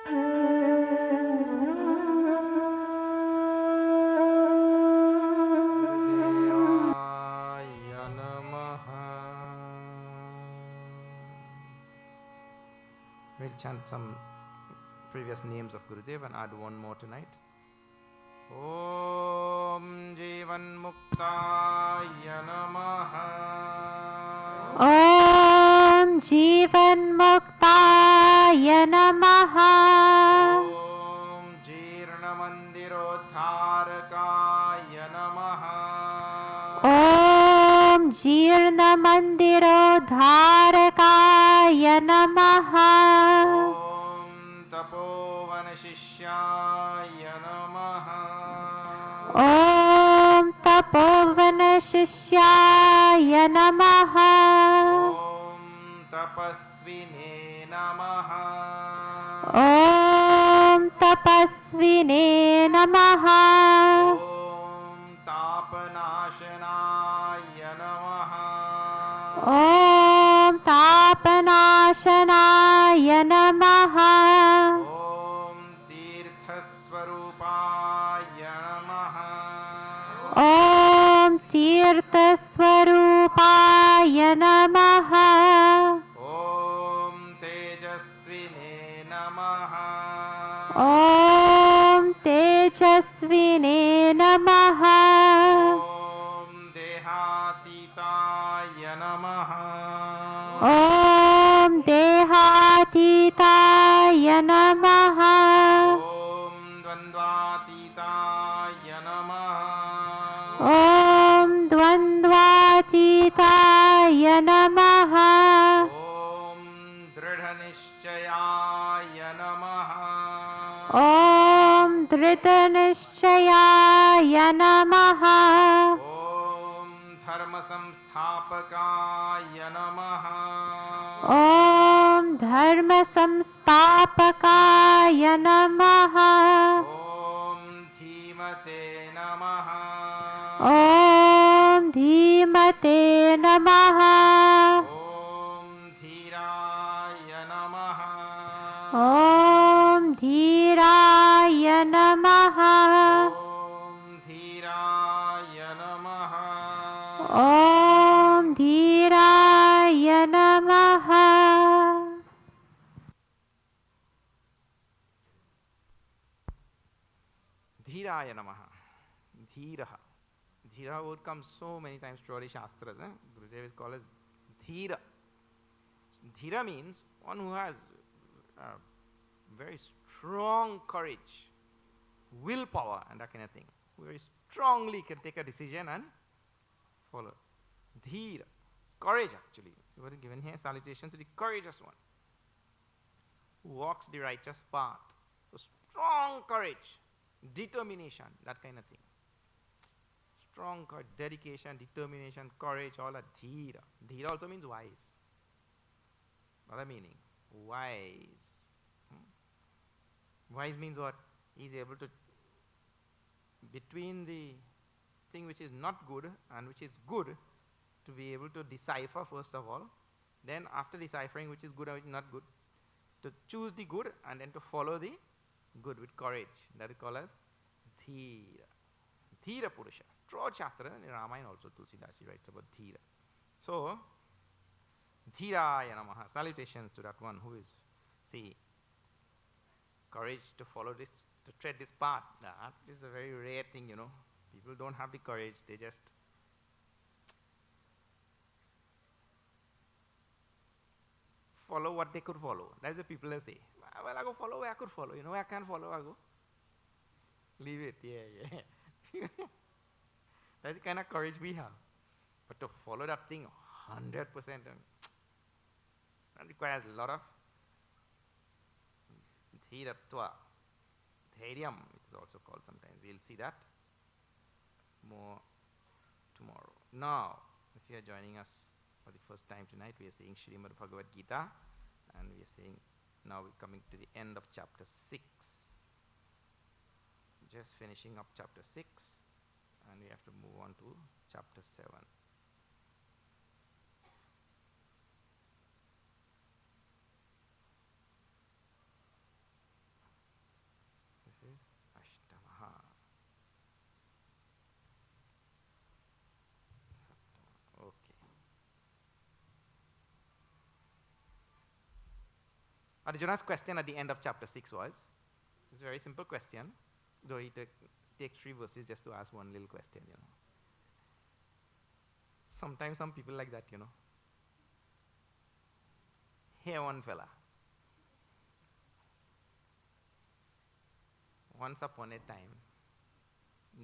Gurudevaya Namaha. We'll chant some previous names of Gurudev and add one more tonight. Om Jivan Muktaya Namaha. Om Jivan Muktaya Namaha. Om Jirna Mandirodharakaya Namaha. Om Jirna Mandirodharakaya Namaha. Om Tapovana Shishyaya Namaha. Om Tapovana Shishyaya Namaha. Om Tapasvine Namaha. Om Tapasvine Namaha. Om Tapanashanaya Namaha. Om Tapanashanaya Namaha. Om Tirthasvarupaya Namaha. Om Tirthasvarupaya Namaha. Om Tejasvine Namaha. Om Tejasvine Namaha. Om Dehatitaya Namaha. Om Dehatitaya Namaha. Om Dvandvatitaya Namaha. Om Dvandvatitaya Namaha. Om Dridhanishchayaya Namaha. Om Dhritanishchayaya Namaha. Om Dharma Samsthapakaya Namaha. Om Dharma Samstapakaya Namaha. Om Dhimate Namaha. Om Dhimate Namaha. Om Dhiraya Namaha. Om Dhiraya Namaha. Om Dhiraya Namaha. Om Dhiraya Namaha. Dhiraya Namaha. Dhiraha. Dhira word comes so many times throughout the Shastras. Gurudev is called as Dhira. Dhira means one who has very strong courage, willpower, and that kind of thing. Who very strongly can take a decision and follow. Dhira. Courage actually. So what is given here? Salutation to the courageous one who walks the righteous path. So strong courage, determination, that kind of thing. Strong courage, dedication, determination, courage, all that. Dhira. Dhira also means wise. What a meaning? Wise. Wise means what? He is able to, between the thing which is not good and which is good, to be able to decipher first of all. Then after deciphering which is good and which is not good, to choose the good and then to follow the good with courage. That is called as Dhira. Dhira Purusha. Throughout Shastra, in Ramayana also Tulsidas writes about Dhira. So, Dhiraya Namaha. Salutations to that one who is, see, courage to follow this, to tread this path. That is a very rare thing, People don't have the courage, they just follow what they could follow. That's what people say. Well, I go follow where I could follow. Where I can't follow, I go. Leave it, yeah. That's the kind of courage we have. But to follow that thing 100%, that requires a lot of dhiratva. Dhairyam, it is also called sometimes. We'll see that more tomorrow. Now, if you are joining us for the first time tonight, we are saying Srimad Bhagavad Gita, and we are saying now we're coming to the end of chapter 6. Just finishing up chapter 6, and we have to move on to chapter 7. Arjuna's question at the end of chapter 6 was, it's a very simple question, though he takes 3 verses just to ask one little question, Sometimes some people like that, Here one fella. Once upon a time,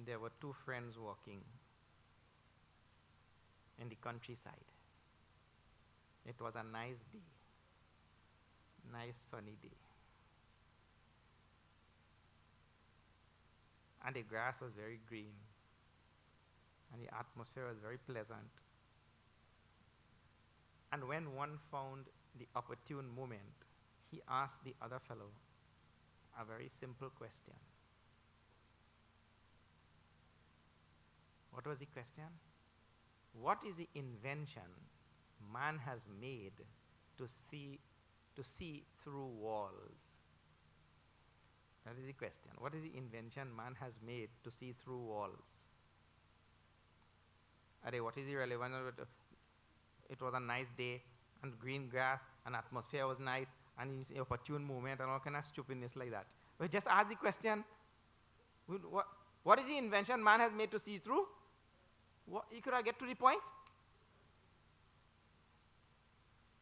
there were 2 friends walking in the countryside. It was a nice day, nice sunny day. And the grass was very green, and the atmosphere was very pleasant. And when one found the opportune moment, he asked the other fellow a very simple question. What was the question? What is the invention man has made to see through walls? That is the question. What is the invention man has made to see through walls? What is the relevance of it? It was a nice day, and green grass, and atmosphere was nice, and you see opportune moment, and all kind of stupidness like that. But just ask the question, what is the invention man has made to see through? You could get to the point?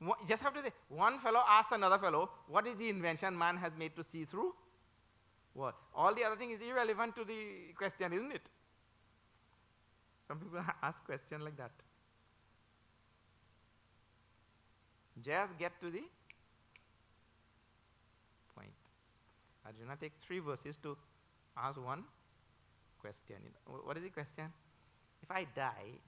You just have to say, one fellow asked another fellow, what is the invention man has made to see through? What? All the other thing is irrelevant to the question, isn't it? Some people ask questions like that. Just get to the point. Arjuna takes 3 verses to ask one question. What is the question? If I die,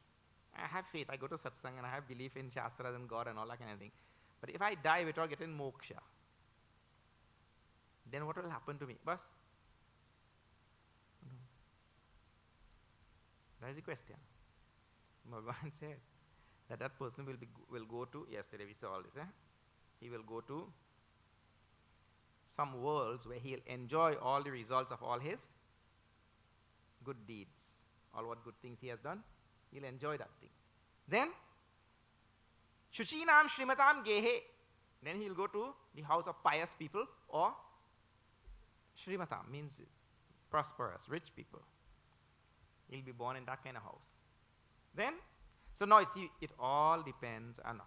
I have faith, I go to satsang and I have belief in Shastras and God and all that kind of thing. But if I die without getting moksha, then what will happen to me? Bas? That is the question. Bhagavan says that person will go to, yesterday we saw all this, he will go to some worlds where he'll enjoy all the results of all his good deeds, all what good things he has done, he'll enjoy that thing. Then, Shuchinam Shrimatam Gehe, then he'll go to the house of pious people, or Shrimatam means prosperous, rich people. He'll be born in that kind of house. Then, so now see, it all depends on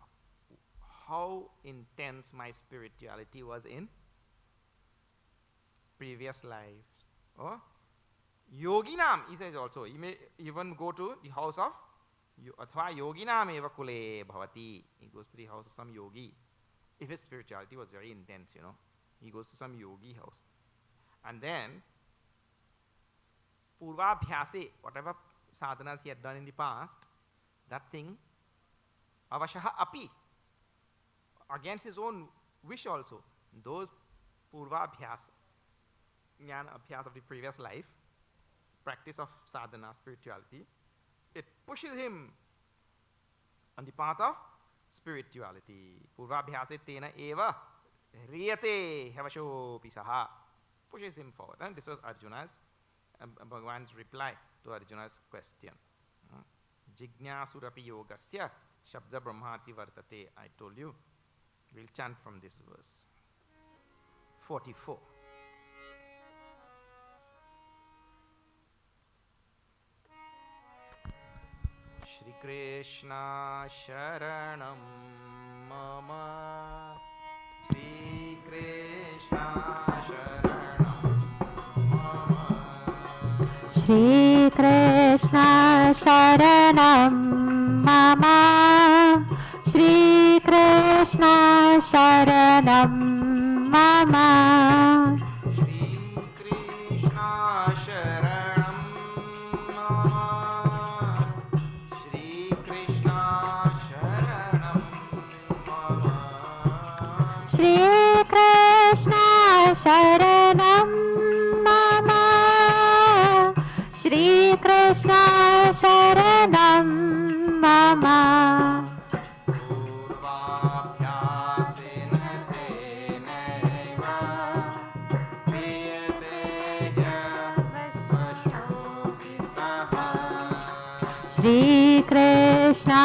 how intense my spirituality was in previous lives. Or Yoginam, he says also, he may even go to the house of Athva Yoginam eva kule bhavati. He goes to the house of some yogi. If his spirituality was very intense, he goes to some yogi house. And then, Purvabhyase, whatever sadhanas he had done in the past, that thing, avashaha api, against his own wish also, those Purvabhyas, jnana abhyas of the previous life, practice of sadhana, spirituality, it pushes him on the path of spirituality. Purvabhyase tena eva riyate havasho pisaha, pushes him forward. And this was Arjuna's, Bhagavan's reply to Arjuna's question. Jignyasurapi yogasya shabda brahmati vartate. I told you, we'll chant from this verse. 44. Shri Krishna Sharanam Mama. Shri Krishna Sharanam Mama. Shri Krishna Sharanam Mama. Shri Krishna Sharanam Mama. Shri Krishna Sharanam Mama. Shri Krishna Sharanam Mama. Shri Krishna Sharanam Mama. Shri Krishna Sharanam Mama. Shri Krishna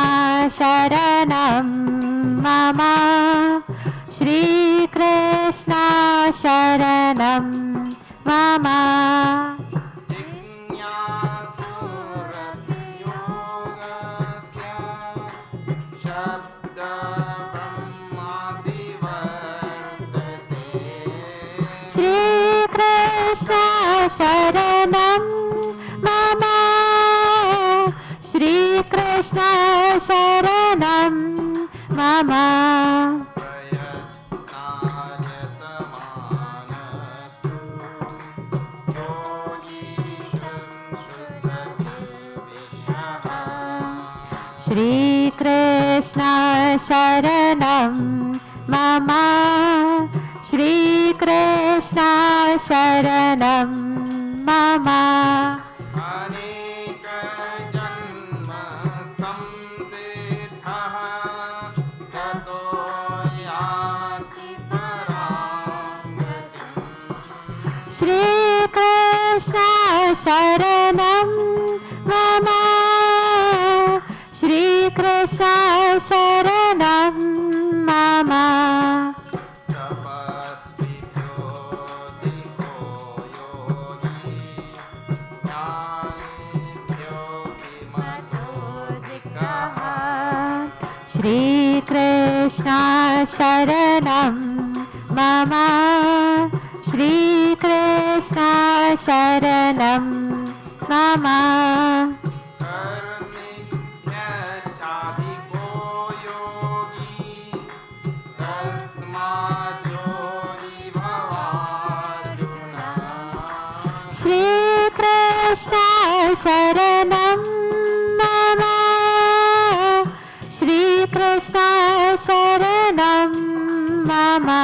Sharanam Mama. Shri Krishna शरणं मम श्रीकृष्ण शरणं मम श्रीकृष्ण शरणं मम श्रीकृष्ण शरणं मम श्रीकृष्ण शरणं मम श्रीकृष्ण शरणं मम श्रीकृष्ण शरणं मम श्रीकृष्ण शरणं मम श्रीकृष्ण शरणं मम श्रीकृष्ण शरणं मम श्रीकृष्ण शरणं मम श्रीकृष्ण शरणं मम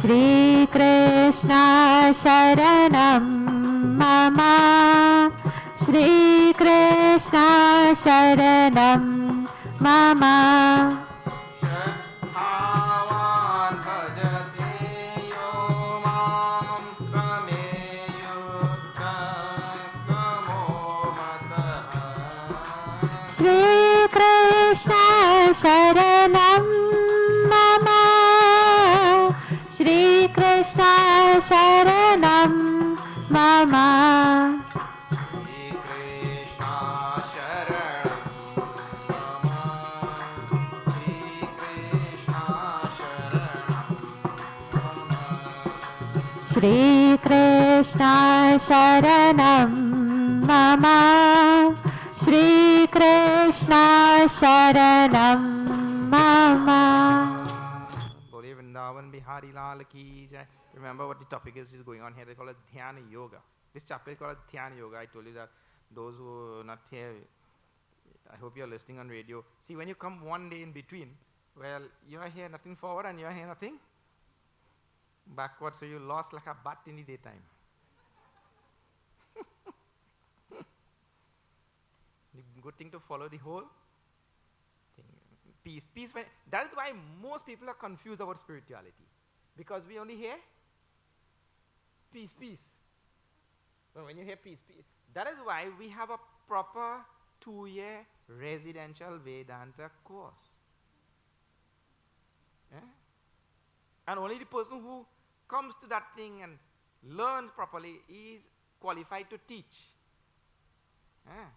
श्रीकृष्ण शरणं मम श्रीकृष्ण शरणं मम श्रीकृष्ण शरणं मम श्रीकृष्ण शरणं मम श्रीकृष्ण शरणं मम Bole Vrindavan Bihari Lal ki jai. Remember what the topic is going on here. They call it Dhyana Yoga. This chapter is called Dhyana Yoga. I told you that those who are not here, I hope you are listening on radio. See, when you come one day in between, well, you are here nothing forward and you are here nothing backward, so you lost like a butt in the daytime. The good thing to follow the whole thing. Peace. Peace. That is why most people are confused about spirituality. Because we only hear peace, peace. But when you hear peace, peace, that is why we have a proper 2-year residential Vedanta course. Yeah? And only the person who comes to that thing and learns properly is qualified to teach. Yeah.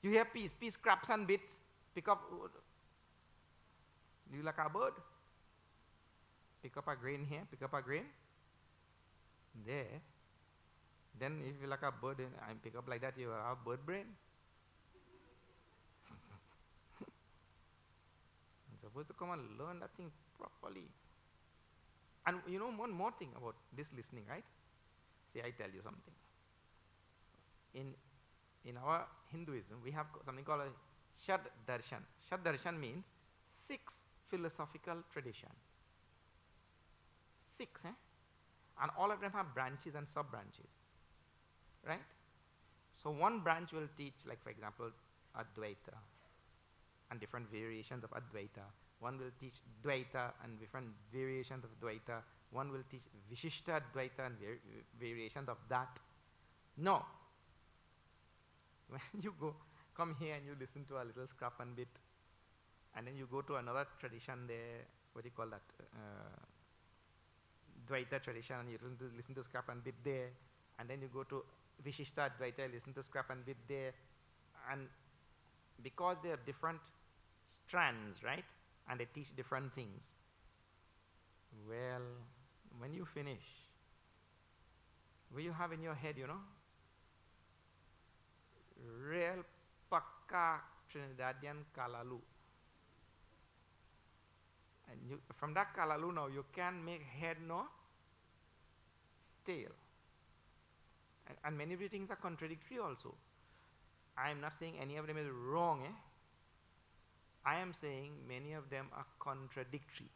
You hear peace, peace, scraps and bits, pick up. Do you like a bird? Pick up a grain here, pick up a grain there. Then if you like a bird and pick up like that, you have bird brain. You're supposed to come and learn that thing properly. And you know one more thing about this listening, right? See, I tell you something. In our Hinduism, we have something called a Shad Darshan. Shad Darshan means 6 philosophical traditions. 6, and all of them have branches and sub-branches, right? So one branch will teach, like for example, Advaita and different variations of Advaita. One will teach Dvaita and different variations of Dvaita. One will teach Vishishta Advaita and variations of that. No. When you come here and you listen to a little scrap and bit, and then you go to another tradition there, what do you call that? Dvaita tradition, and you listen to scrap and bit there, and then you go to Vishishta Dvaita, listen to scrap and bit there, and because they are different strands, right? And they teach different things. Well, when you finish, what you have in your head, real Pakka Trinidadian Kalalu. And from that Kalalu now, you can make head no tail. And many of the things are contradictory also. I am not saying any of them is wrong. I am saying many of them are contradictory.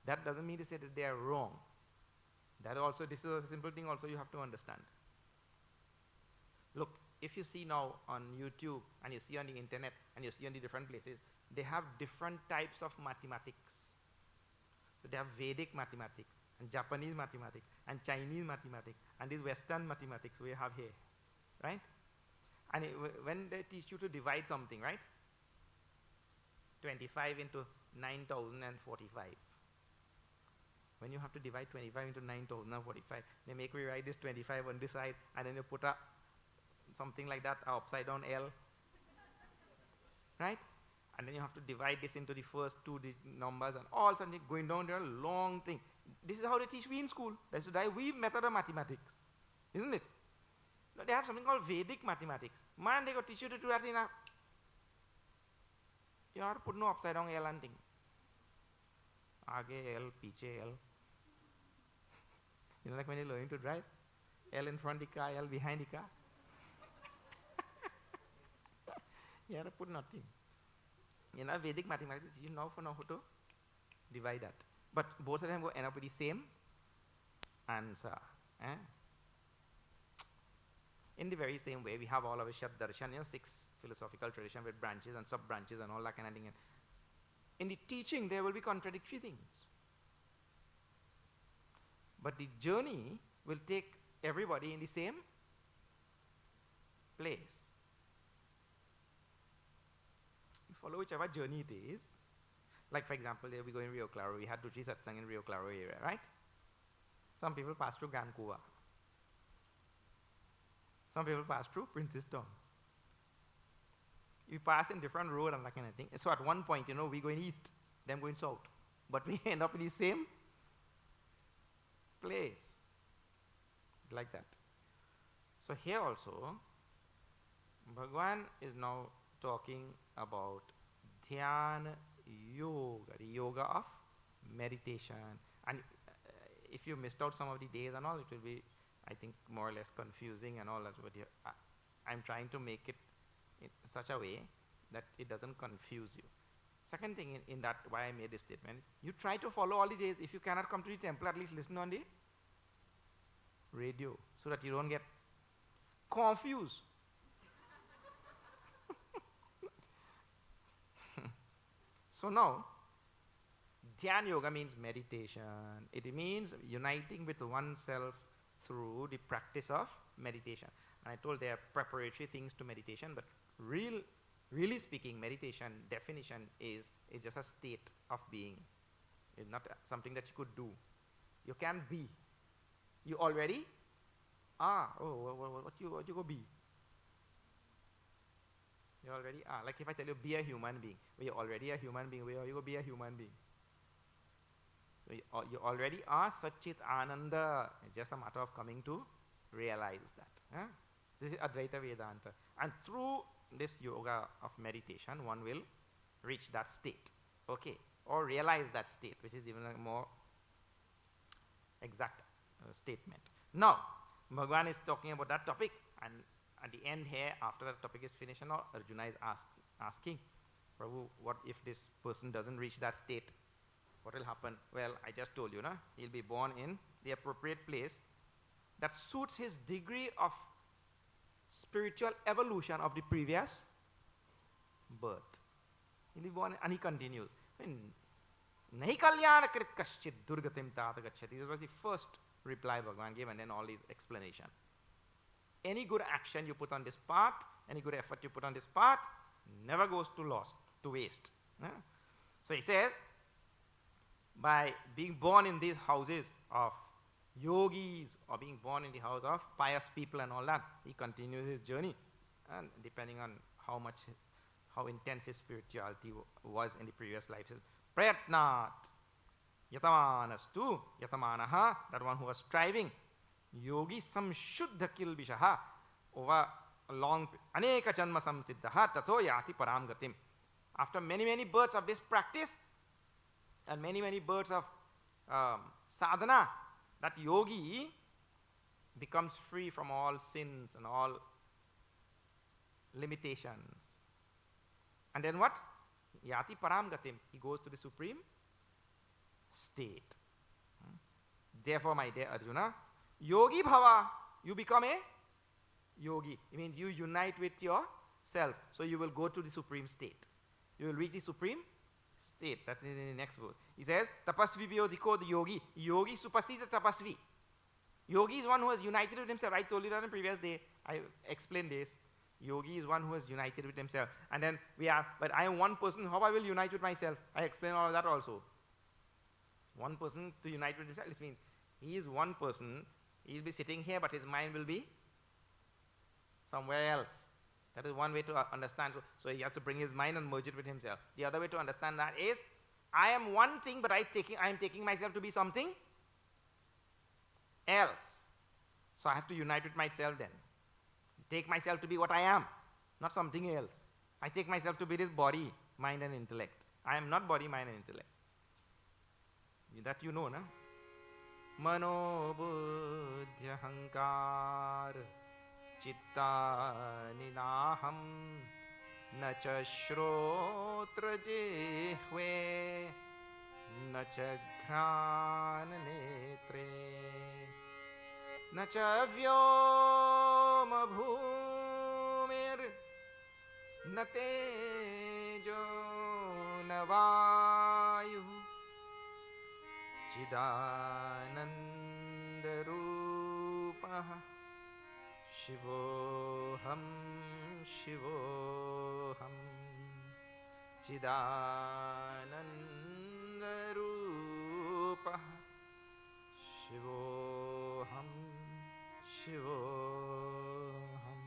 That doesn't mean to say that they are wrong. This is a simple thing also you have to understand. Look, if you see now on YouTube and you see on the internet and you see on the different places, they have different types of mathematics. So they have Vedic mathematics and Japanese mathematics and Chinese mathematics and this Western mathematics we have here, right? And when they teach you to divide something, right? 25 into 9,045. When you have to divide 25 into 9,045, they make me write this 25 on this side, and then you put something like that, upside down L, right? And then you have to divide this into the first two numbers, and all suddenly going down there, a long thing. This is how they teach we in school. That's the we method of mathematics, isn't it? They have something called Vedic mathematics. Man, they go teach you to do that in a. You have to put no upside down L and thing. Aage L, piche L. Like when you're learning to drive, L in front of the car, L behind the car. You have to put nothing. Vedic mathematics, you know how to divide that. But both of them will end up with the same answer. In the very same way, we have all our Shabdarshan, 6 philosophical traditions with branches and sub-branches and all that kind of thing. In the teaching, there will be contradictory things. But the journey will take everybody in the same place. You follow whichever journey it is. Like, for example, there we go in Rio Claro. We had Duchi Satsang in Rio Claro area, right? Some people pass through Gankuwa. Some people pass through Princess Town. We pass in different road and that kind of thing. So at one point, we going east, them going south. But we end up in the same place. Like that. So here also, Bhagwan is now talking about Dhyana Yoga, the yoga of meditation. And if you missed out some of the days and all, it will be, I think, more or less confusing and all that. But I'm trying to make it in such a way that it doesn't confuse you. Second thing in that, why I made this statement is, you try to follow all the days. If you cannot come to the temple, at least listen on the radio so that you don't get confused. So now, Dhyan Yoga means meditation. It means uniting with oneself through the practice of meditation. And I told there are preparatory things to meditation, but really speaking, meditation definition is just a state of being. It's not something that you could do. You can be. You already are. What you go be? You already are. Like if I tell you be a human being, well, you're already a human being. Where you go be a human being? So you already are Satchit Ananda. It's just a matter of coming to realize that. This is Advaita Vedanta. And through this yoga of meditation, one will reach that state. Okay. Or realize that state, which is even a more exact statement. Now, Bhagavan is talking about that topic, and at the end here, after that topic is finished and all, Arjuna is asking, Prabhu, what if this person doesn't reach that state? What will happen? Well, I just told you, he'll be born in the appropriate place that suits his degree of spiritual evolution of the previous birth. He'll be born, and he continues. Nahi kalyana krit kaschit durgatim tata gacchati. This was the first reply Bhagavan gave, and then all these explanation. any good action you put on this path, any good effort you put on this path, never goes to lost, to waste. So he says, by being born in these houses of yogis or being born in the house of pious people and all that, he continues his journey. And depending on how intense his spirituality was in the previous lives, prayatnat yatamanastu yatamanaha, that one who was striving, yogi samshuddha kilbishaha, over a long aneka janma samsiddhaha tato yati param gatim. After many births of this practice and many births of sadhana, that yogi becomes free from all sins and all limitations. And then what? Yati param gatim. He goes to the supreme state. Therefore, my dear Arjuna, yogi bhava, you become a yogi. It means you unite with yourself. So you will go to the supreme state. You will reach the supreme state. That's in the next verse. He says, tapasvi vyodhiko, the yogi. Yogi supersedes the tapasvi. Yogi is one who has united with himself. I told you that in the previous day. I explained this. Yogi is one who has united with himself. And then but I am one person, how I will unite with myself? I explained all of that also. One person to unite with himself, this means he is one person, he will be sitting here, but his mind will be somewhere else. That is one way to understand. So he has to bring his mind and merge it with himself. The other way to understand that is, I am one thing, but I am taking myself to be something else. So I have to unite with myself then. Take myself to be what I am, not something else. I take myself to be this body, mind and intellect. I am not body, mind and intellect. That you know, na? Mano buddhya hankar chitta ninaham na cha shrotra jihve na cha ghran netre na cha vyoma bhumir na tejo na vayu Chidanandarupaha Shivoham Shivoham Chidanandarupaha Shivoham Shivoham.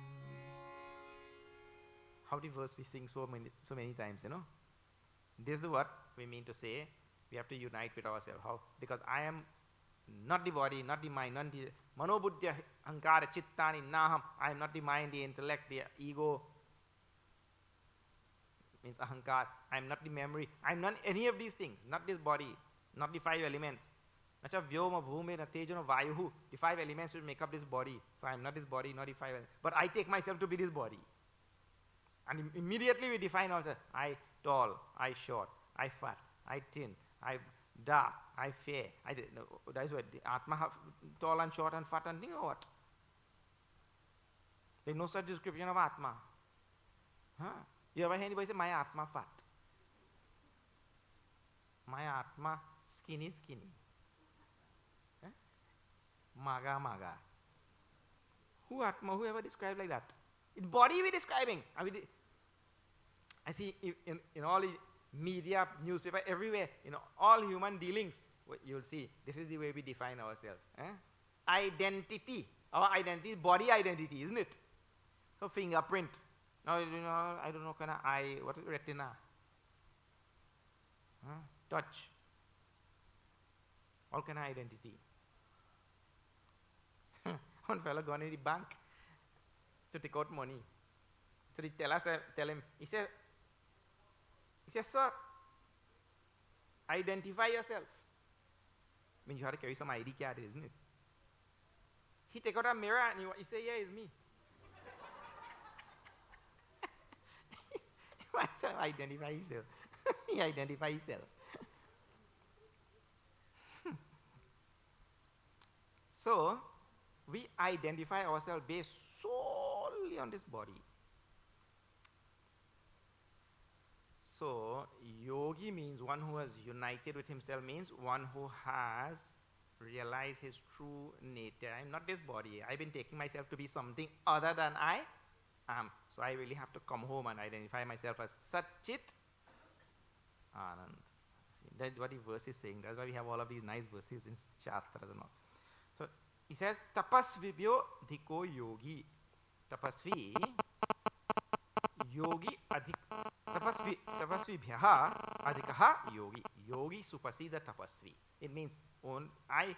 How the verse we sing so many times, you know? This is what we mean to say. We have to unite with ourselves. How? Because I am not the body, not the mind, not the manobuddhya ahankara chittani naham. I am not the mind, the intellect, the ego. Means ahankar. I am not the memory. I am not any of these things. Not this body, not the 5 elements. Nacha vyoma bhume na tejana vayuhu. The 5 elements will make up this body. So I am not this body, not the 5 elements. But I take myself to be this body. And immediately we define ourselves. I tall, I short, I fat, I thin, I dark, I fair. That is what the Atma have tall and short and fat and thing or what? There is no such description of Atma. Huh? You ever hear anybody say, my Atma fat? My Atma skinny. Huh? Maga. Who Atma? Who ever described like that? It's body we describing. I see in all media, newspaper, everywhere, all human dealings, you will see, this is the way we define ourselves. Identity. Our identity is body identity, isn't it? So fingerprint. Now, I don't know, kind of eye, what is retina? Touch. All kind of identity. One fellow gone in the bank to take out money. So the teller tell him, he says, sir, identify yourself. I mean, you have to carry some ID card, isn't it? He take out a mirror and he say, yeah, it's me. He wants to identify himself. He identify himself. So, we identify ourselves based solely on this body. So, yogi means one who has united with himself, means one who has realize his true nature. I'm not this body. I've been taking myself to be something other than I am. So I really have to come home and identify myself as Satchit Anand. See, that's what the verse is saying. That's why we have all of these nice verses in Shastras and all. So he says, Tapasvibhyo dhiko yogi. Tapasvi, yogi adhik. Tapasvibhyaha adhikaha yogi. Yogi supersedes the tapasvi. It means I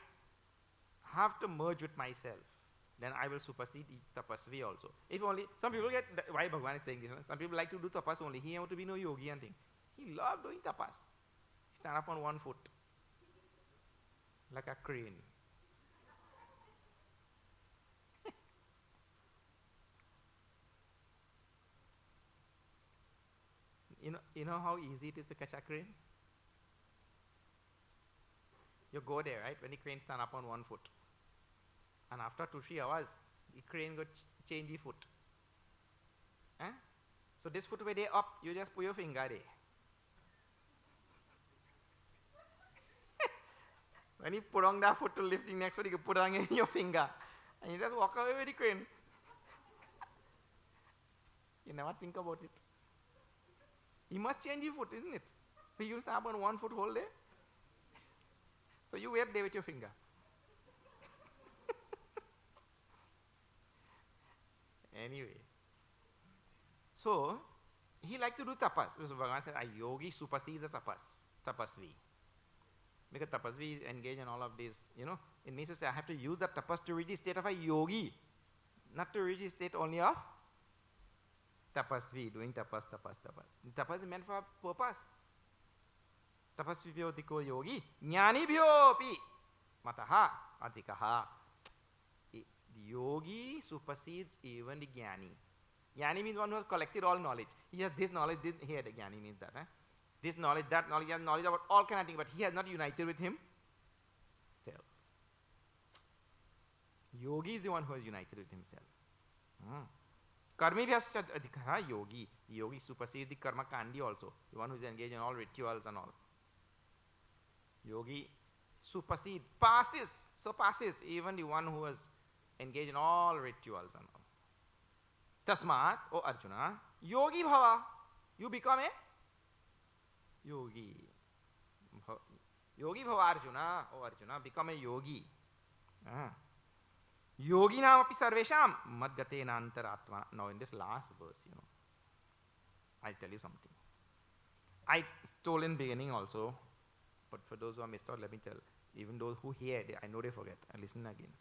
have to merge with myself. Then I will supersede the tapasvi also. If only, some people get, why Bhagavan is saying this, some people like to do tapas only. He want to be no yogi and thing. He loved doing tapas. Stand up on one foot, like a crane. You know how easy it is to catch a crane? You go there, right? When the crane stand up on one foot. And after 2-3 hours, the crane got change the foot. Eh? So this foot where they up, you just put your finger there. When you put on that foot to lift the next foot, you can put on in your finger. And you just walk away with the crane. You never think about it. You must change your foot, isn't it? If you stand up on one foot whole day. So you wait there with your finger. Anyway. So, he liked to do tapas. So Bhagavan said, a yogi supersedes a tapasvi. Because tapasvi is engaged in all of this, it means to say I have to use the tapas to reach the state of a yogi. Not to reach the state only of tapasvi, doing tapas. Tapas is meant for a purpose. Tapasvibhyo dhiko yogi, jnanibhyopi mataha adhikaha. The yogi supersedes even the jnani. Jnani means one who has collected all knowledge. He has this knowledge, here the jnani means that. This knowledge, that knowledge, he has knowledge about all kind of things, but he has not united with himself. Yogi is the one who has united with himself. Karmibhyascha adhikaha yogi. Yogi supersedes the karma kandi also. The one who is engaged in all rituals and all. Yogi supersedes, surpasses even the one who is engaged in all rituals and all. Tasmat, O Arjuna, yogi bhava. You become a yogi. Yogi bhava Arjuna, O Arjuna, become a yogi. Yoginam api sarvesham madgatena antaratmana. Now in this last verse, I'll tell you something. I told in beginning also, but for those who are missed out, let me tell. Even those who hear, I know they forget. I listen again.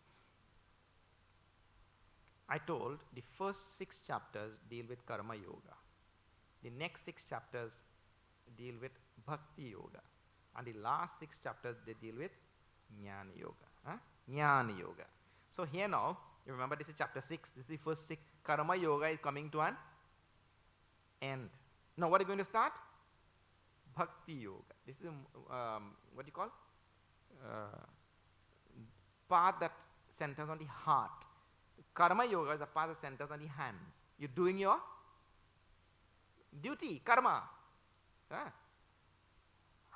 I told the first 6 chapters deal with karma yoga. The next 6 chapters deal with bhakti yoga. And the last 6 chapters they deal with jnana yoga. Jnana yoga. So here now, you remember this is chapter 6. This is the first 6. Karma yoga is coming to an end. Now what are you going to start? Bhakti yoga. This is what do you call? Path that centers on the heart. Karma yoga is a path that centers on the hands. You're doing your duty, karma.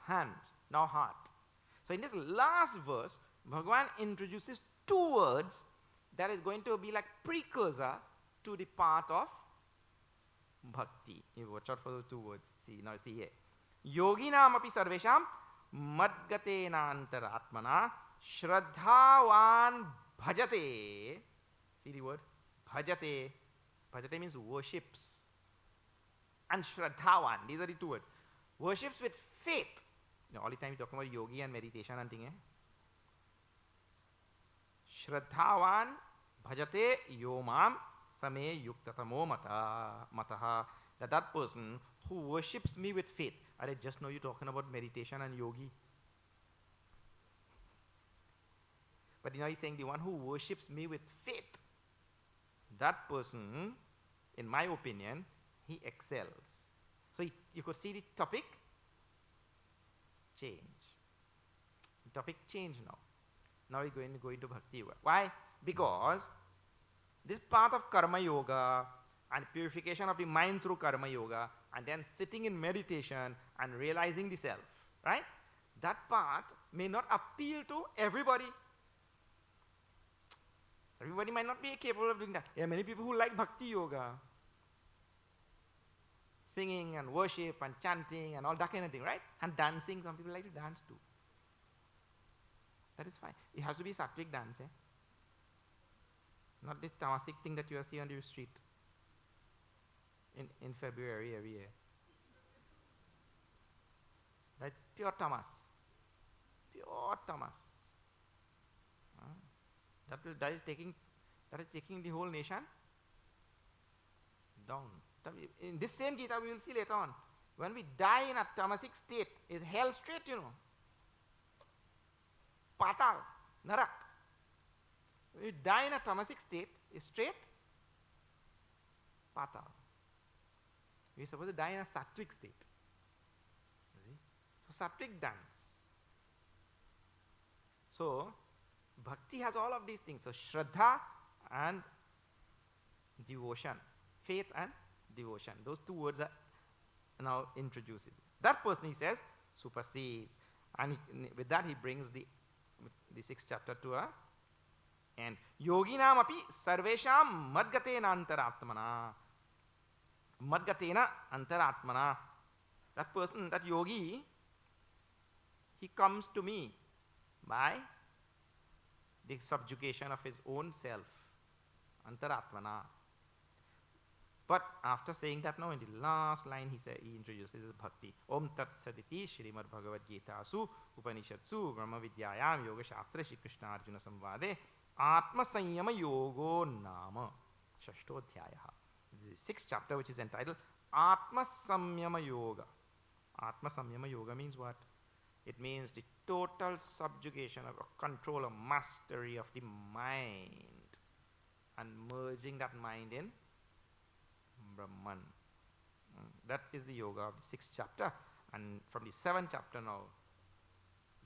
Hands, now heart. So in this last verse, Bhagavan introduces 2 words that is going to be like precursor to the path of bhakti. You watch out for those 2 words. See here. Yoginam api sarvesham madgatena antaratmana shraddhavan bhajate. See the word? Bhajate. Bhajate means worships. And shraddhavan. These are the 2 words. Worships with faith. All the time you're talking about yogi and meditation and thing. Shraddhavan bhajate yomam same yuktatamo mataha. That person who worships me with faith. I just know you're talking about meditation and yogi. But he's saying the one who worships me with faith. That person, in my opinion, he excels. So you could see the topic change. The topic change now. Now we're going to go into bhakti yoga. Why? Because this path of karma yoga and purification of the mind through karma yoga and then sitting in meditation and realizing the self, right? that path may not appeal to everybody. Everybody might not be capable of doing that. There are many people who like bhakti yoga, singing and worship and chanting and all that kind of thing, right? And dancing. Some people like to dance too. That is fine. It has to be sattvic dance, eh? Not this tamasic thing that you see on the street in February every year. That's pure tamas. Pure tamas. That is taking the whole nation down. In this same Gita we will see later on. When we die in a tamasic state, it's hell straight, you know. Patal, narak. When you die in a tamasic state, it's straight patal. We're supposed to die in a sattvic state. So sattvic dance. So bhakti has all of these things. So shraddha and devotion, faith and devotion. Those two words are now introduced. That person, he says, supersedes. And with that he brings the 6th chapter to a end. Yoginam api sarvesham madgatena antaratmana. Madgatena antaratmana. That person, that yogi, he comes to me by the subjugation of his own self, antaratmana. But after saying that now, in the last line he introduces bhakti. Om tat saditi Shrimad Bhagavad Gita su Upanishadsu Brahma Vidyayam Yoga Shastra Shri Krishna Arjuna Samvade Atma Sanyama Yogo Nama Shashtodhyaya. This is the 6th chapter, which is entitled Atma Samyama Yoga. Atma Samyama Yoga means what? It means the total subjugation of control or mastery of the mind and merging that mind in Brahman. That is the yoga of the 6th chapter. And from the 7th chapter now,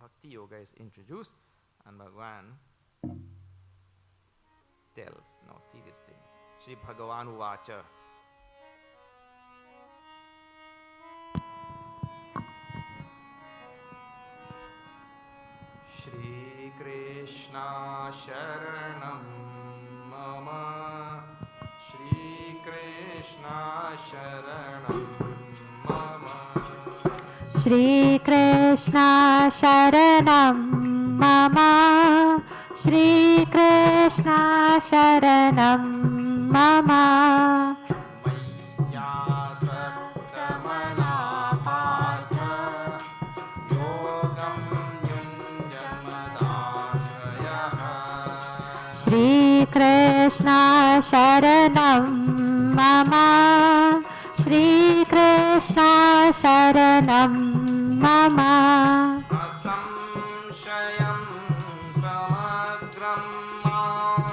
Bhakti Yoga is introduced, and Bhagavan tells. Now see this thing. Shri Bhagavan Uvacha. Shri Krishna Sharanam Mama. Shri Krishna Sharanam Mama. Shri Krishna Sharanam Mama. Shri Krishna Sharanam Mama. Maya Saktamana Partha Yogam Yunjamadashrayah. Shri Krishna Sharanam Mama. Shri Krishna Sharanam Mama. Asamshayam samagram mam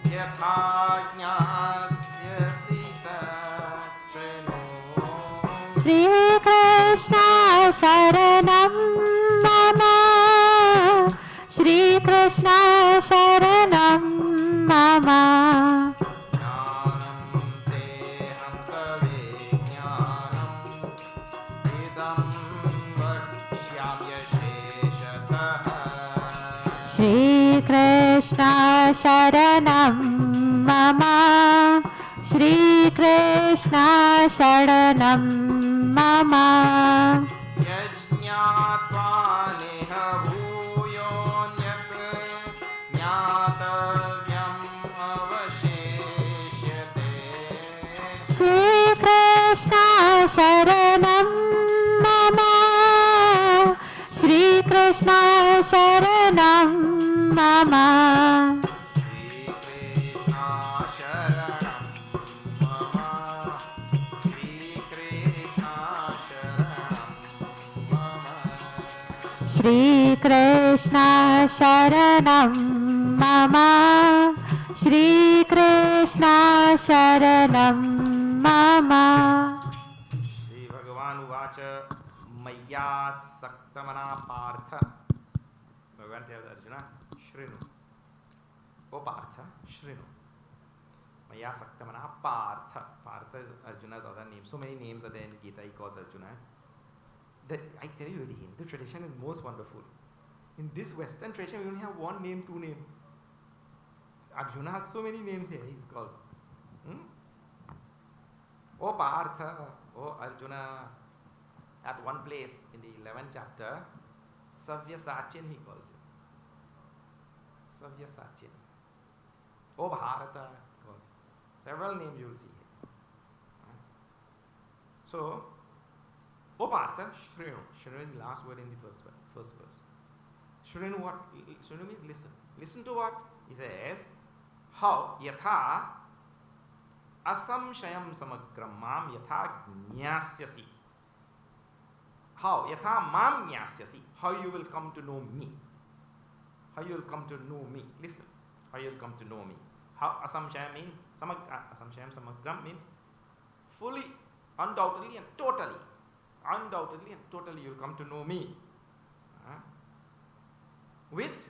yathajnasya sita trino. Shri Krishna Sharanam Mama. Shri Krishna Sharanam Mama. Shri Krishna Sharanam Mama. Shri Krishna Sharanam Mama. Yajñātvā neha bhūyonyat ñātavyam avasheshyate. Shri Krishna Sharanam Mama. Shri Krishna Sharanam Mama. Shri Krishna Sharanam Mama. Shri Krishna Sharanam Mama. Shri Bhagavan Uvacha Maya Saktamana Partha. Bhagavan tells Arjuna, Shrinu. O Partha, Shrinu. Maya Saktamana Partha. Partha is Arjuna's other name. So many names are there in Gita, he calls Arjuna. I tell you, the Hindu tradition is most wonderful. In this Western tradition, we only have one name, two names. Arjuna has so many names here, he's called. Oh Partha, oh Arjuna. At one place in the 11th chapter, Savya Sachin he calls you. Savya Sachin. Oh Bharata he calls. Several names you will see here. So, oh Partha, Shrinu. Shrinu is the last word in the first verse. Shrinu what? Shrinu means listen. Listen to what? He says, how yatha asamshayam samagram mam yatha jnasyasi. How? Yatha mam jnasyasi. How you will come to know me. How you will come to know me. Listen. How you will come to know me. How asamshayam means, asamshayam samagram means fully, undoubtedly and totally. Undoubtedly and totally you will come to know me. With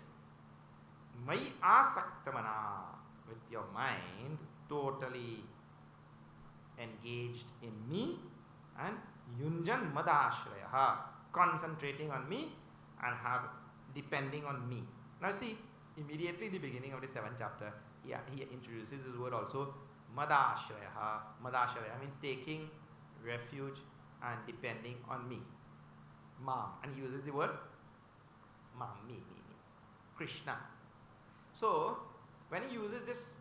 mai asaktamana. With your mind totally engaged in me and yunjan madashraya, concentrating on me and depending on me. Now see, immediately in the beginning of the 7th chapter, he introduces this word also, madashraya. Madashraya means taking refuge and depending on me. Mam. And he uses the word mam, me. Krishna. So, when he uses this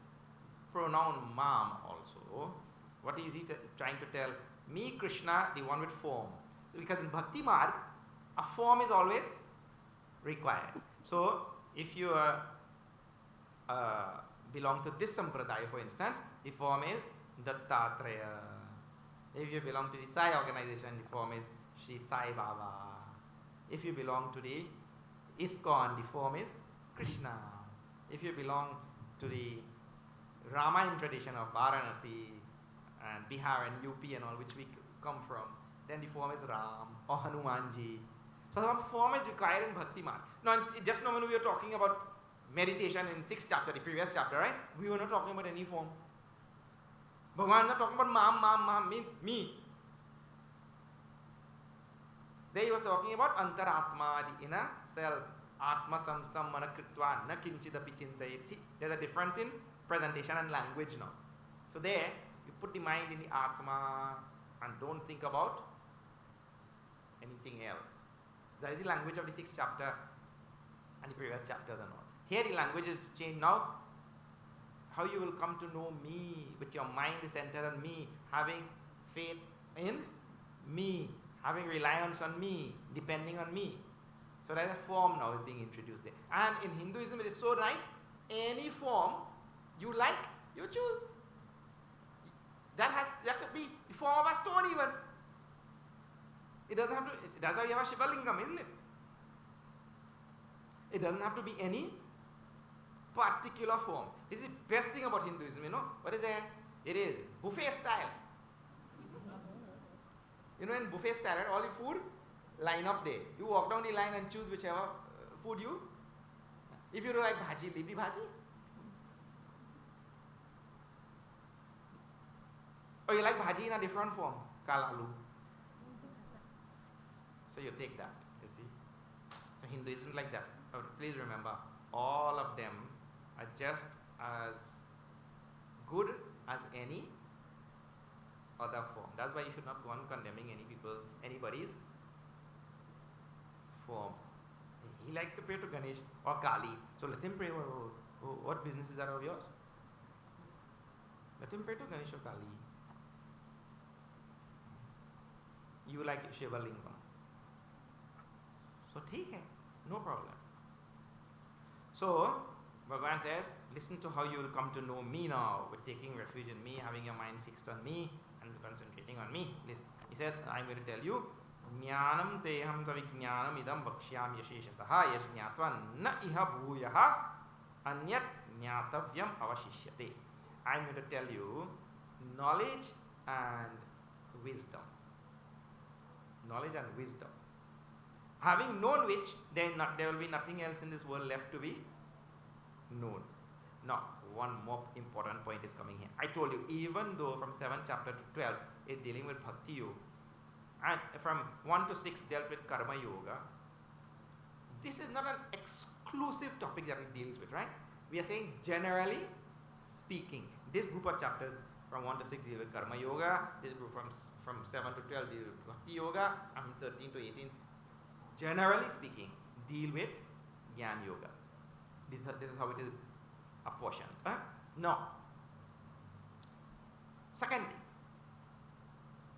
pronoun mam also, what is he trying to tell? Me, Krishna, the one with form. So because in Bhakti Marg, a form is always required. So, if you belong to this sampradaya, for instance, the form is Dattatreya. If you belong to the Sai organization, the form is Shri Sai Baba. If you belong to the ISKCON, the form is Krishna. If you belong to the Ramayana tradition of Varanasi and Bihar and UP and all, which we come from, then the form is Ram or Hanumanji. So some form is required in Bhakti Marg. Now, just now when we were talking about meditation in 6th chapter, the previous chapter, right? We were not talking about any form. Bhagavan is not talking about mam means me. There he was talking about antaratma, the inner self. Atma samstam manakritva na kinchidapi chintayet. See, there's a difference in presentation and language now. So there, you put the mind in the Atma and don't think about anything else. That is the language of the 6th chapter and the previous chapters and all. Here the language is changed now. How you will come to know me, with your mind is centered on me, having faith in me, having reliance on me, depending on me. So there's a form now is being introduced there. And in Hinduism it is so nice, any form you like, you choose. That could be the form of a stone even. It doesn't have to, that's why you have a Shiva Lingam, isn't it? It doesn't have to be any particular form. This is the best thing about Hinduism, you know. What is it? It is buffet style. You know, in buffet style, right, all the food line up there. You walk down the line and choose whichever food you. If you don't like bhaji, leave the bhaji. Or you like bhaji in a different form, kalalu. So you take that, you see. So Hinduism is like that. But please remember, all of them are just as good as any other form. That's why you should not go on condemning anybody's form. He likes to pray to Ganesh or Kali, so let him pray. What business is that of yours? Let him pray to Ganesh or Kali. You like Shiva Lingam. So take it, no problem. So, Bhagavan says, listen to how you will come to know me now, with taking refuge in me, having your mind fixed on me, and concentrating on me. Listen. He said, I'm going to tell you, Jnanam teham tavijnanam idam vakshyam yasheshataha yajñatva na iha bhuyaha anyat jnatavyam avashishyate. I'm going to tell you knowledge and wisdom. Knowledge and wisdom. Having known which, there will be nothing else in this world left to be known. Now, one more important point is coming here. I told you, even though from 7th chapter to 12 is dealing with Bhakti Yoga, And from 1 to 6 dealt with karma yoga. This is not an exclusive topic that it deals with, right? We are saying generally speaking. This group of chapters from 1 to 6 deal with karma yoga. This group from 7 to 12 deal with bhakti yoga. And 13 to 18, generally speaking, deal with jnana yoga. This is how it is apportioned. Now, second thing.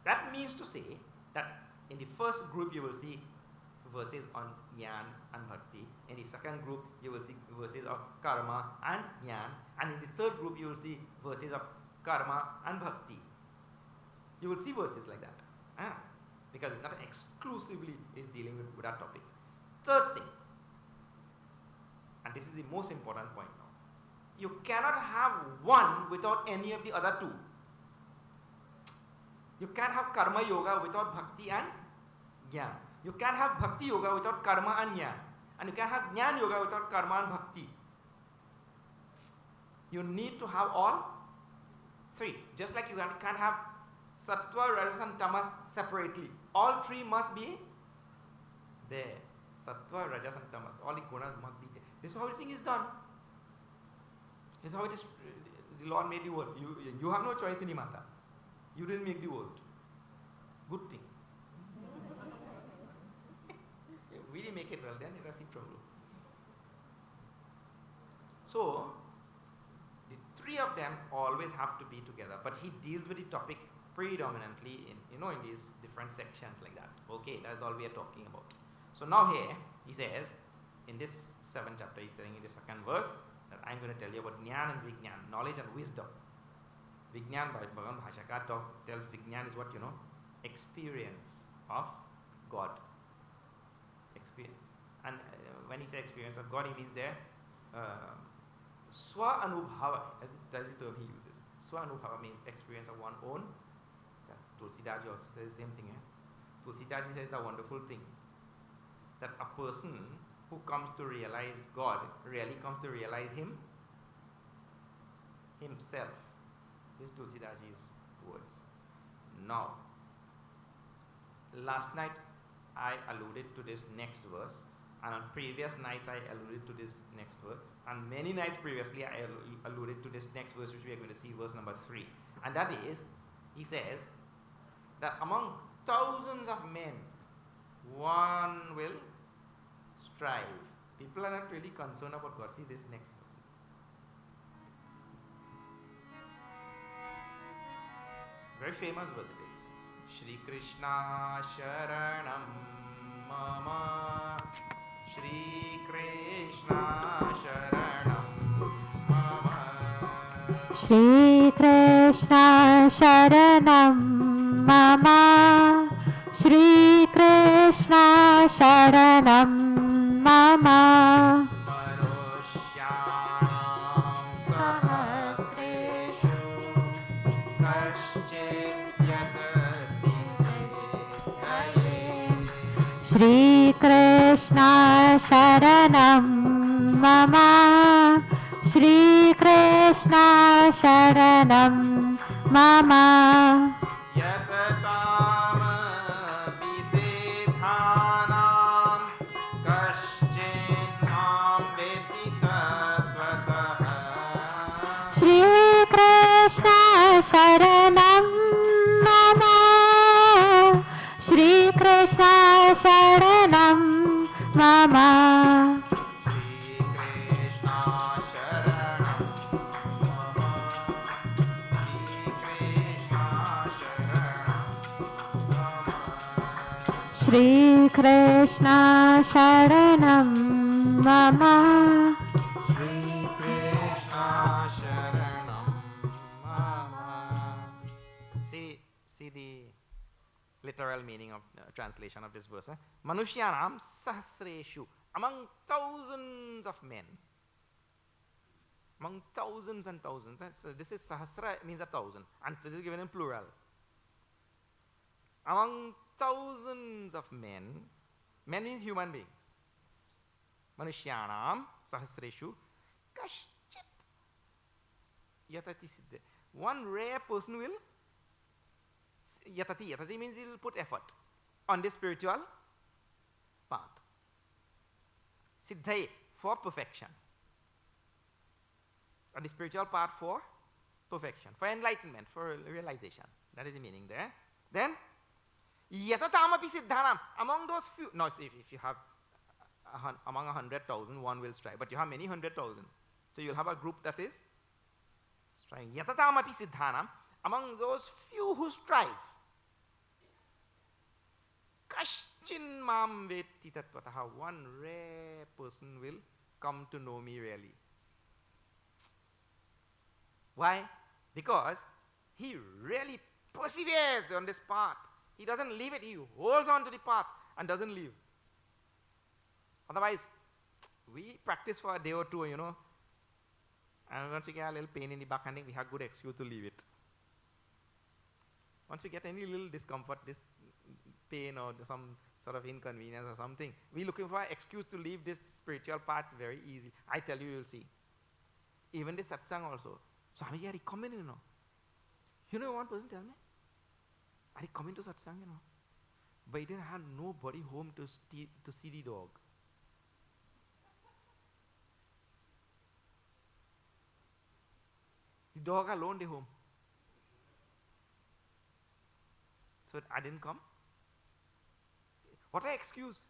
That means to say that in the first group you will see verses on jnana and bhakti. In the second group you will see verses of karma and jnana. And in the third group you will see verses of karma and bhakti. You will see verses like that. Because it's not exclusively is dealing with that topic. Third thing, and this is the most important point now. You cannot have one without any of the other two. You can't have karma yoga without bhakti and jnana. You can't have bhakti yoga without karma and jnana. And you can't have jnana yoga without karma and bhakti. You need to have all three. Just like you can't have sattva, rajas and tamas separately. All three must be there. Sattva, rajas and tamas. All the gunas must be there. This is how everything is done. This is how it is. The Lord made the world. You have no choice in the matter. You didn't make the world. Good thing. If we didn't make it well, then it was a problem. So, the three of them always have to be together. But he deals with the topic predominantly in these different sections like that. Okay, that's all we are talking about. So now here, he says, in this 7th chapter, he's saying in the 2nd verse, that I'm going to tell you about jnana and vijnana, knowledge and wisdom. Vijnana, by Bhagavan Bhashakar tells Vijnana is what, experience of God. Experience. And when he says experience of God, he means there, Swa Anubhava, as the term he uses. Swa Anubhava means experience of one own. Tulsidaji also says the same thing. Tulsidaji says a wonderful thing. That a person who comes to realize God really comes to realize himself. This is Tulsidaji's words. Now, last night I alluded to this next verse, and on previous nights I alluded to this next verse, and many nights previously I alluded to this next verse, which we are going to see, verse number 3. And that is, he says that among thousands of men, one will strive. People are not really concerned about God. See this next verse. Very famous verse it is. Shri Krishna Sharanam Mama. Shri Krishna Sharanam Mama. Shri Krishna Sharanam Mama. Shri Krishna Sharanam Mama. Shri Krishna Sharanam Mama. Shri Krishna Sharanam Mama. Shri Krishna Sharanam Mama. Shri Krishna Sharanam Mama. Shri Krishna Sharanam Mama. Shri Krishna Sharanam Mama. See the literal meaning of translation of this verse. Manushyanam sahasreshu, among thousands of men. Among thousands and thousands. So this is sahasra, means 1,000, and this is given in plural. Among thousands of men means human beings. Manushyanam sahasreshu kaschit yatati siddhe. One rare person will yatati means he will put effort. on the spiritual path. Siddhai, for perfection. On the spiritual path for perfection, for enlightenment, for realization. That is the meaning there. Then, yatatamapi siddhanam. Among those few, no, if you have among 100,000, one will strive. But you have many 100,000. So you'll have a group that is striving. Yatatamapi siddhanam. Among those few who strive. Kaschin mam vetti tattvataha. One rare person will come to know me really. Why? Because he really perseveres on this path. He doesn't leave it. He holds on to the path and doesn't leave. Otherwise, we practice for a day or two, and once we get a little pain in the back, I think we have good excuse to leave it. Once we get any little discomfort, this pain or some sort of inconvenience or something, we're looking for an excuse to leave this spiritual path very easy. I tell you, you'll see. Even this satsang also. Swami, I recommend, one person tell me, I come into satsang, but he didn't have nobody home to see the dog. The dog alone the home. So I didn't come. What an excuse.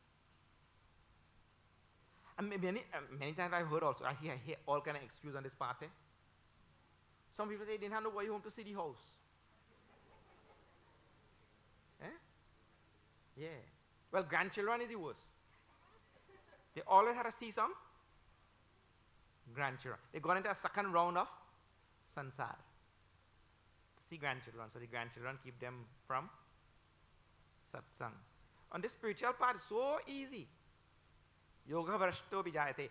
And many times I've heard also, I hear all kind of excuse on this path. Some people say they didn't have nobody home to see the house. Yeah. Well, grandchildren is the worst. They always have to see some grandchildren. They got into a second round of sansar to see grandchildren. So the grandchildren keep them from satsang. On this spiritual path, so easy. Yoga Vrashto Vijayate.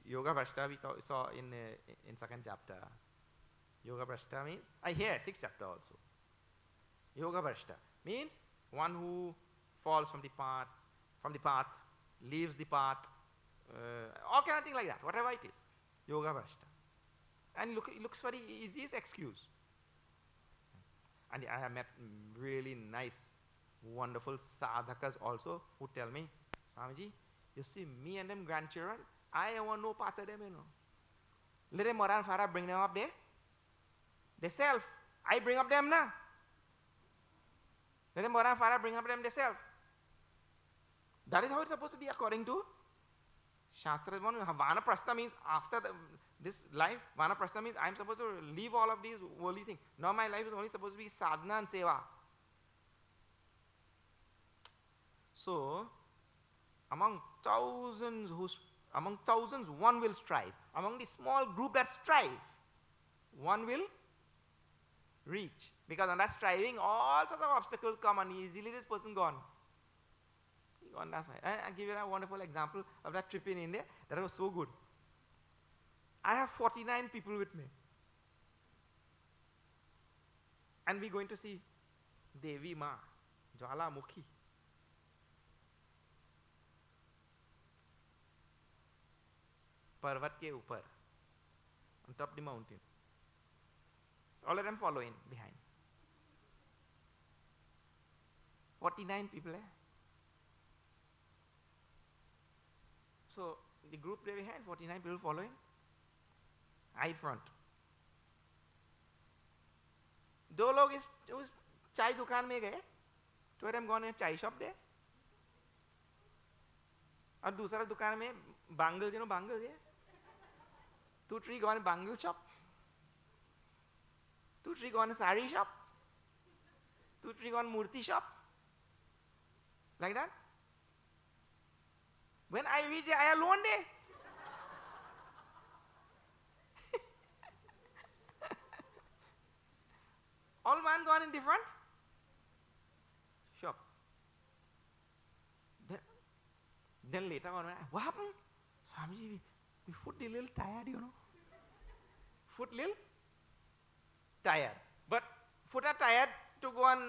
Yoga Vrashta we saw in second chapter. Yoga Vrashta means, here, 6th chapter also. Yoga Vrashta means one who falls from the path, leaves the path, all kind of thing like that, whatever it is. Yoga Vrashta. And it looks for the easiest excuse. And I have met really nice, wonderful sadhakas also who tell me, Swamiji, you see me and them grandchildren, I want no part of them, Let them Moran Farah bring them up there. They self. I bring up them now. Let them Moran Farah bring up them themselves. That is how it's supposed to be according to Shastra. Vanaprastha means after this life, Vanaprastha means I'm supposed to leave all of these worldly things. Now my life is only supposed to be sadhana and seva. So, among thousands, one will strive. Among the small group that strive, one will reach. Because on that striving, all sorts of obstacles come and easily this person gone. On that side. I'll give you a wonderful example of that trip in India. That was so good. I have 49 people with me. And we're going to see Devi Ma, Jwalamukhi. Parvat ke upar, on top of the mountain. All of them following behind. 49 people, So the group there behind, 49 people following. I front. दो लोग उस चाय दुकान में गए. Two of them gone in a chai shop there. और दूसरा दुकान में bangles, bangles, 2, 3 gone in bangle shop. 2, 3 gone in sari shop. 2, 3 gone murti shop. Like that. When I reach there, I alone there. All man gone in different shop. Then later on, what happened? Swamiji, we foot a little tired, Foot little tired. But foot are tired to go on,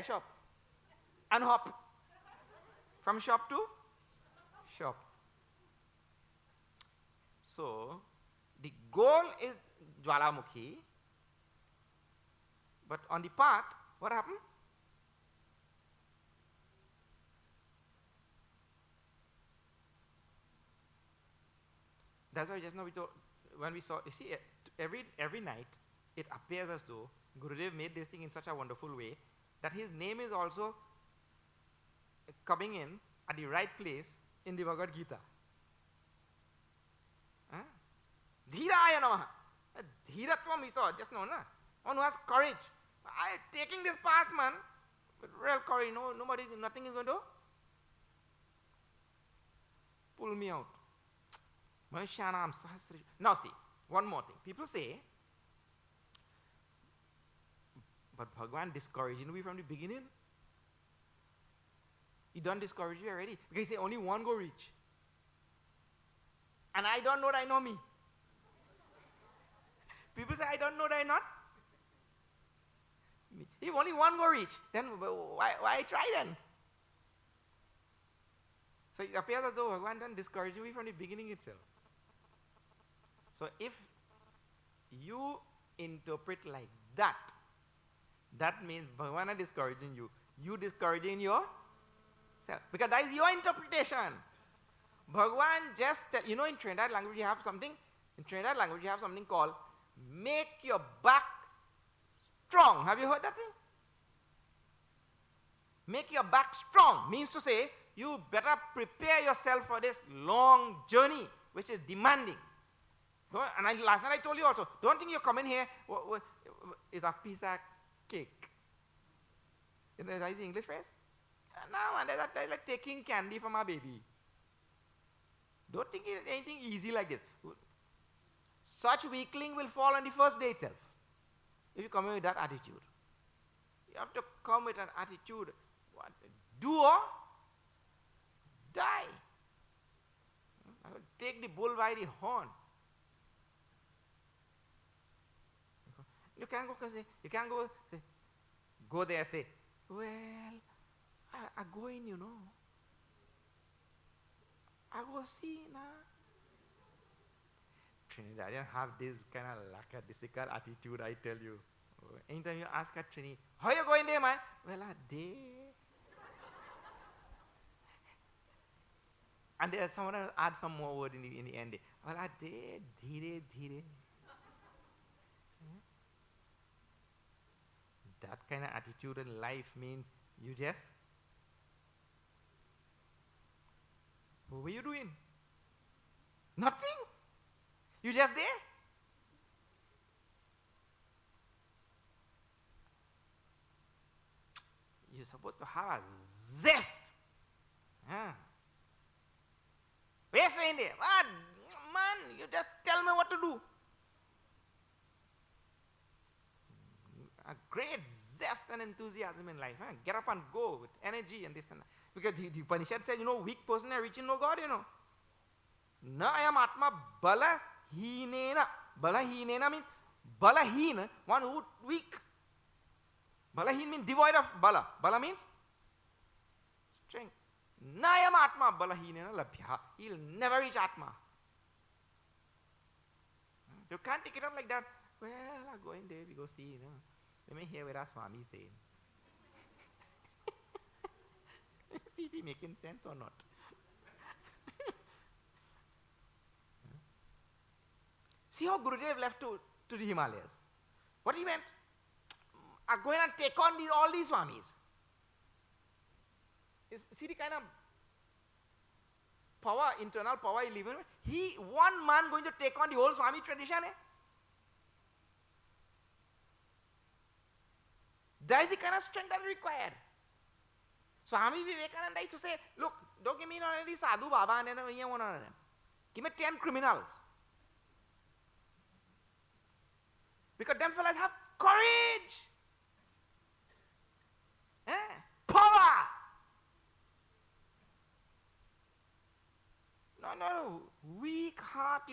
shop. And hop. From shop to shop. So, the goal is Jwalamukhi. But on the path, what happened? that's why just now we thought, when we saw, you see, every night, it appears as though Gurudev made this thing in such a wonderful way that his name is also coming in at the right place in the Bhagavad Gita. Dhiraya namaha. Dhiratvam we saw just now, na? One who has courage. I taking this path, man, with real courage. No, nothing is going to pull me out. Manusyanam sahasra. Now see, one more thing. People say, but Bhagavan discouraged you from the beginning. He done discourage you already. Because he say only one go reach. And I don't know that I know me. People say I don't know that I not. If only one go reach, then why try then? So it appears as though Bhagavan done discourage you from the beginning itself. So if you interpret like that, that means Bhagavan is discouraging you. You discouraging yourself. Because that is your interpretation. Bhagavan just, in Trinidad language you have something, called make your back strong. Have you heard that thing? Make your back strong means to say, you better prepare yourself for this long journey, which is demanding. And last night I told you also, don't think you come in here, it's a piece of cake. Is that the English phrase? No, man, that's like taking candy from a baby. Don't think it's anything easy like this. Such weakling will fall on the first day itself. If you come in with that attitude. You have to come with an attitude. What? Do or die. I will take the bull by the horn. You can't go there and say, well, I go in, I go see now. Trinidadian have this kind of lackadaisical attitude, I tell you. Anytime you ask a Trini, how you going there, man? Well, I did. And there's someone else add some more word in the end. Well, I did, dhire. That kind of attitude in life means you just, what were you doing? Nothing. You just there. You're supposed to have a zest. We're saying there, man, you just tell me what to do. A great zest and enthusiasm in life. Get up and go with energy and this and that. Because the Upanishad said, weak person are reaching no God, Na ayam atma bala hinena. Bala hinena means bala hina, one who weak. Bala hin means devoid of bala. Bala means strength. Na ayam atma bala hinena labhya. He'll never reach atma. You can't take it up like that. Well, I'm going there, we go see, Let me hear what our Swami is saying. See if he's making sense or not. See how Gurudev left to the Himalayas. What he meant? I'm going to take on all these Swamis. See the kind of power, internal power he lives in? One man going to take on the whole Swami tradition. That is the kind of strength that is required. Swami Vivekananda used to say, look, don't give me only sadhu baba and then one of them. Give me 10 criminals. Because them fellas have courage. Power. No, weak heart,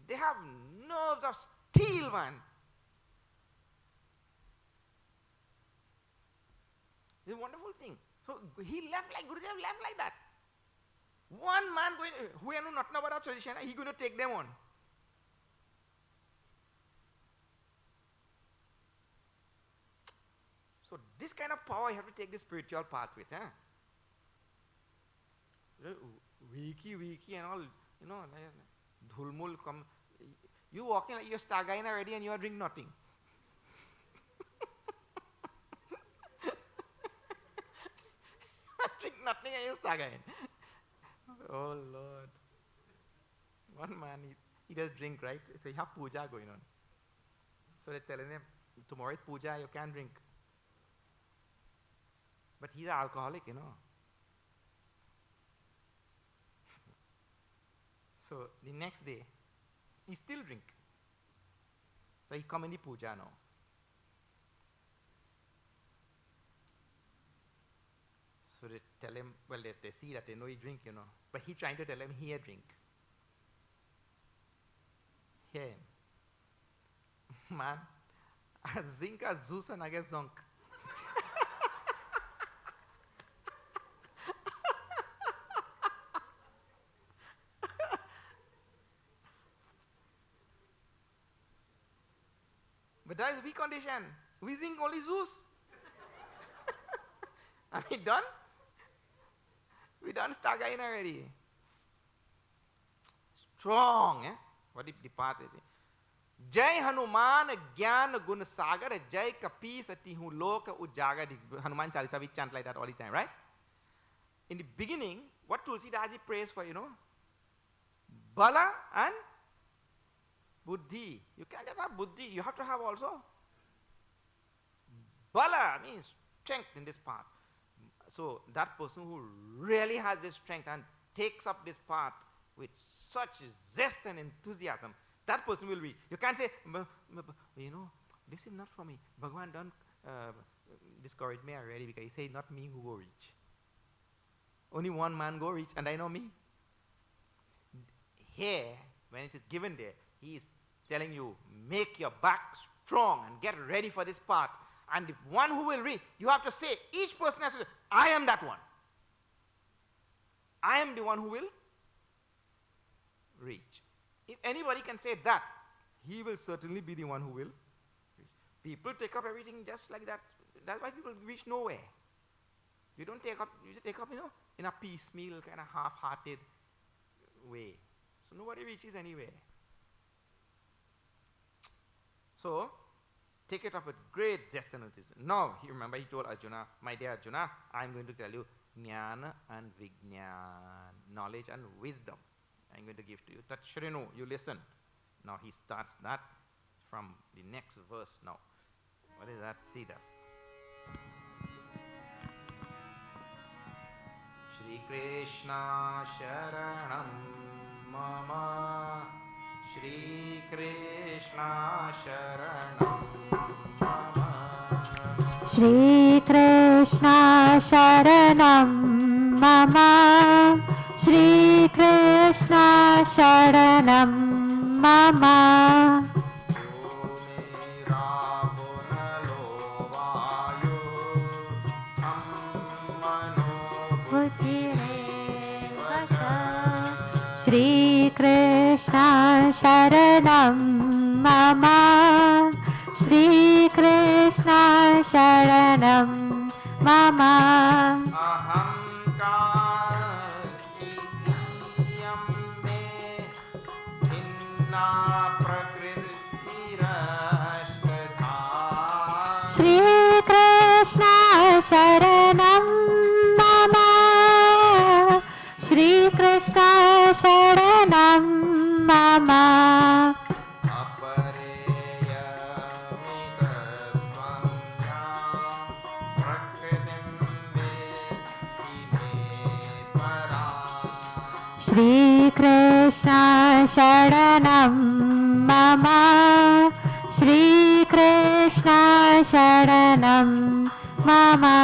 They have nerves of steel, man. It's a wonderful thing. So he left like Gurudev left like that. One man going, who know not about our tradition, he going to take them on. So this kind of power you have to take the spiritual path with. weaky and all, dhulmul come. You walk in like you're stagaina already and you are drink nothing. Drink nothing and you stagain. Oh Lord. One man, he does drink, right? So you have puja going on. So they're telling him, tomorrow is puja, you can't drink. But he's an alcoholic, So the next day, he still drink. So he come in the puja now. So they tell him, well, they see that they know he drink, But he trying to tell him, here drink. Here. Man, a zinc, a zeus, and I guess zonk. But that is weak condition. We sing only Zeus. Are we done? We done Stagain already. Strong, What if the path is? Jai Hanuman Gyan Gun Sagar, Jai Kapi Sati Hu Loka Ujaga. Hanuman Chalisa, we chant like that all the time, right? In the beginning, what Tulsi Daji prays for, Bala and Buddhi. You can't just have Buddhi, you have to have also Bala, means strength in this path. So that person who really has this strength and takes up this path with such zest and enthusiasm, that person will reach. You can't say, this is not for me. Bhagavan don't discourage me already because he said not me who go reach. Only one man go reach and I know me. Here, when it is given there, he is telling you, make your back strong and get ready for this path. And the one who will reach, you have to say, each person has to say, I am that one. I am the one who will reach. If anybody can say that, he will certainly be the one who will reach. People take up everything just like that. That's why people reach nowhere. You don't take up, you just take up, in a piecemeal, kind of half-hearted way. So nobody reaches anywhere. So, take it up with great zest and enthusiasm. Now, remember he told Arjuna, my dear Arjuna, I am going to tell you Jnana and Vijnana, knowledge and wisdom. I am going to give to you. Tat Shrinu, you listen. Now he starts that from the next verse now. What is that? See this. Shri Krishna Sharanam Mama Shri Krishna Sharanam Mama Shri Krishna Sharanam Mama Shri Krishna Sharanam Mama Shri Krishna Sharanam Mama Shri Krishna Sharanam Mama Shri Krishna Sharanam Mama Shri Krishna Sharanam Mama Shri Krishna Sharanam Mama Shri Krishna Sharanam Mama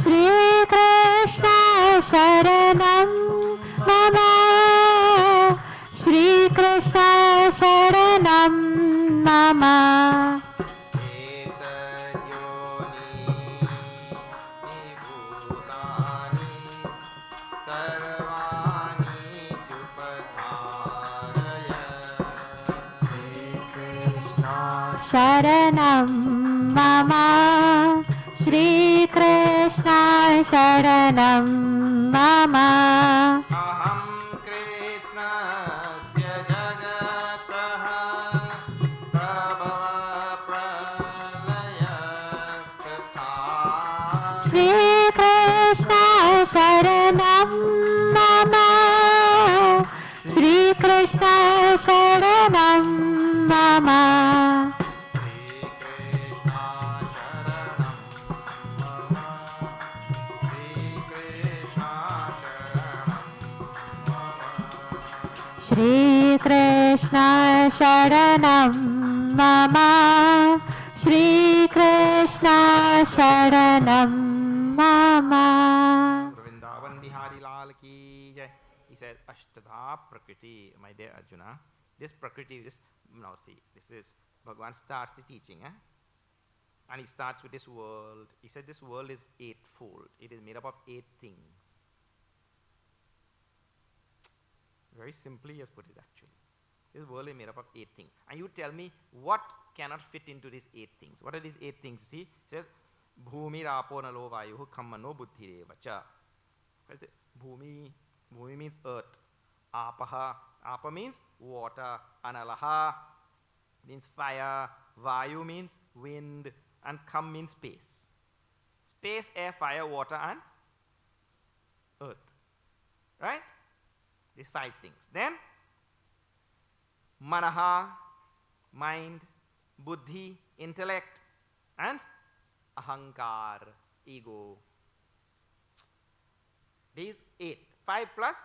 Shri Krishna Sharanam Mama Shri Krishna Sharanam Mama शरणं मम श्री कृष्ण शरणं मम अहं कृष्णस्य जगतः प्रभवप्रलयस्तथा श्री कृष्ण शरणं मम श्री कृष्ण शरणं मम श्री कृष्ण शरणं मम श्री कृष्ण शरणं मम Vrindavan Bihari Lal ki jai. He said, Ashtadha Prakriti, my dear Arjuna. This Prakriti is, now see, this is, Bhagavan starts the teaching, and he starts with this world. He said this world is eightfold. It is made up of 8 things. Very simply he has put it actually. This world is made up of 8 things. And you tell me what cannot fit into these 8 things. What are these 8 things? See, it says, Bhumi rapo nalo vayuhu kammano buddhireva cha. What is it? Bhumi. Bhumi means earth. Apaha. Apa means water. Analaha means fire. Vayu means wind. And kam means space. Space, air, fire, water and earth. Right? These 5 things. Then manaha, mind, buddhi, intellect, and ahankar, ego. These 8. 5 plus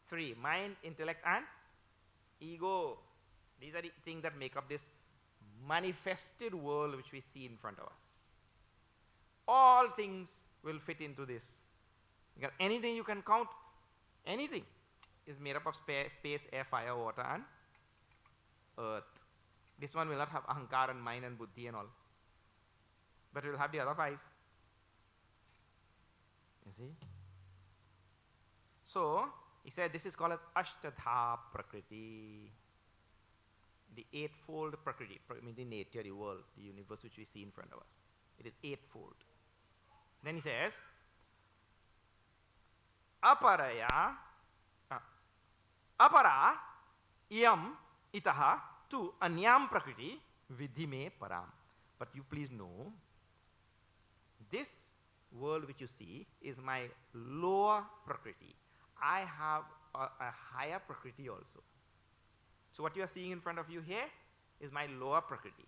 3. Mind, intellect, and ego. These are the things that make up this manifested world which we see in front of us. All things will fit into this. Because anything you can count, anything is made up of space, air, fire, water, and earth. This one will not have ahankar and mind and buddhi and all. But it will have the other 5. You see? So, he said this is called as Ashtadha Prakriti. The 8-fold Prakriti, means the nature, the world, the universe which we see in front of us. It is 8-fold. Then he says, Aparaya, Apara Iyam Itaha to Anyam Prakriti Vidhi me Param. But you please know, this world which you see is my lower Prakriti. I have a higher Prakriti also. So what you are seeing in front of you here is my lower Prakriti,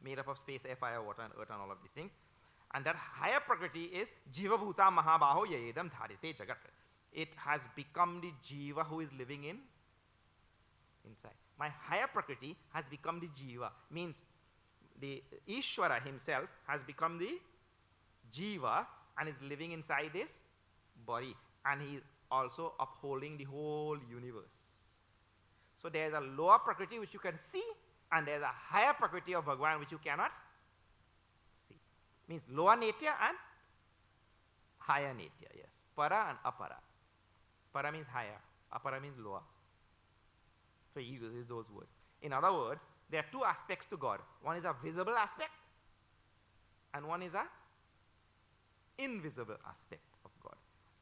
made up of space, air, fire, water, and earth, and all of these things. And that higher Prakriti is Jiva Bhuta Mahabaho Yayedam Dharite Jagat. It has become the Jiva who is living inside. My higher Prakriti has become the Jiva. Means the Ishvara himself has become the Jiva and is living inside this body. And he is also upholding the whole universe. So there is a lower Prakriti which you can see, and there is a higher Prakriti of Bhagavan which you cannot see. Means lower nature and higher nature, yes. Para and apara. Para means higher, apara means lower. So he uses those words. In other words, there are 2 aspects to God. One is a visible aspect, and one is a invisible aspect of God.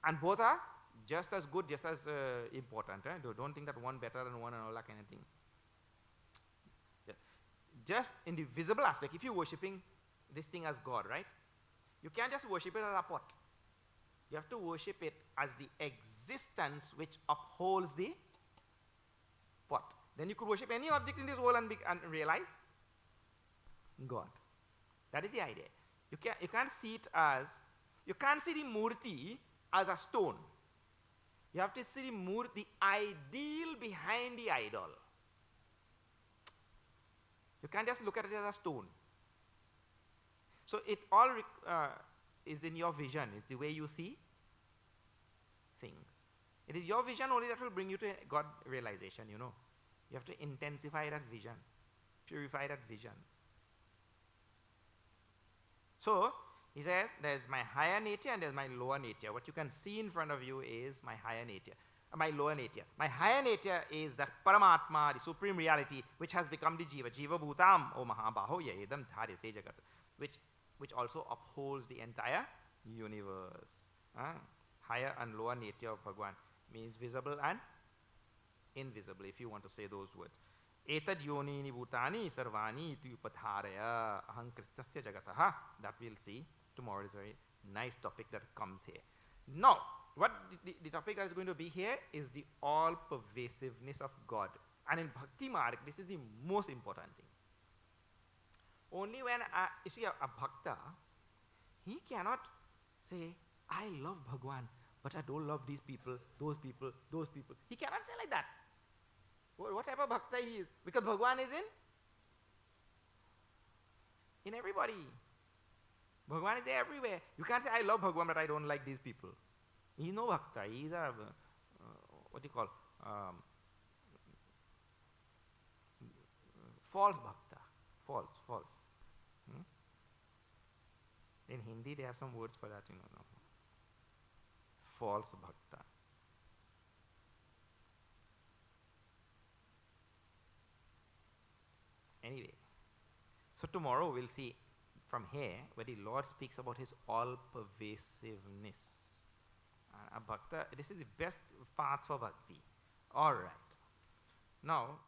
And both are just as good, just as important. Don't think that one better than one and all that kind of thing. Just in the visible aspect, if you're worshipping this thing as God, right? You can't just worship it as a pot. You have to worship it as the existence which upholds the pot. Then you could worship any object in this world and realize God. That is the idea. You can't see it as, you can't see the murti as a stone. You have to see the ideal behind the idol. You can't just look at it as a stone. So it all is in your vision. It's the way you see things. It is your vision only that will bring you to God realization, you know. You have to intensify that vision, purify that vision. So, he says, there's my higher nature and there's my lower nature. What you can see in front of you is my higher nature. my lower nature. My higher nature is that Paramatma, the supreme reality, which has become the Jiva. Jiva Bhutam, O Mahabaho Yedam Dharite Jagat, which also upholds the entire universe. Higher and lower nature of Bhagwan means visible and invisible, if you want to say those words. Etad yonini bhutani sarvani iti upadharaya aham krishnasya jagataha. That we'll see tomorrow. Is a very nice topic that comes here. Now, what the topic that is going to be here is the all-pervasiveness of God. And in Bhakti Marg, this is the most important thing. Only when, you see, a bhakta, he cannot say, I love Bhagwan, but I don't love these people, those people, those people. He cannot say like that. What type of bhakta he is? Because Bhagwan is in everybody. Bhagwan is there everywhere. You can't say, I love Bhagwan, but I don't like these people. He's no bhakta. He's a, what do you call, false bhakta. False. In Hindi, they have some words for that, no. False bhakta. Anyway, so tomorrow we'll see from here where the Lord speaks about his all-pervasiveness. A bhakta, this is the best path for bhakti. All right. Now,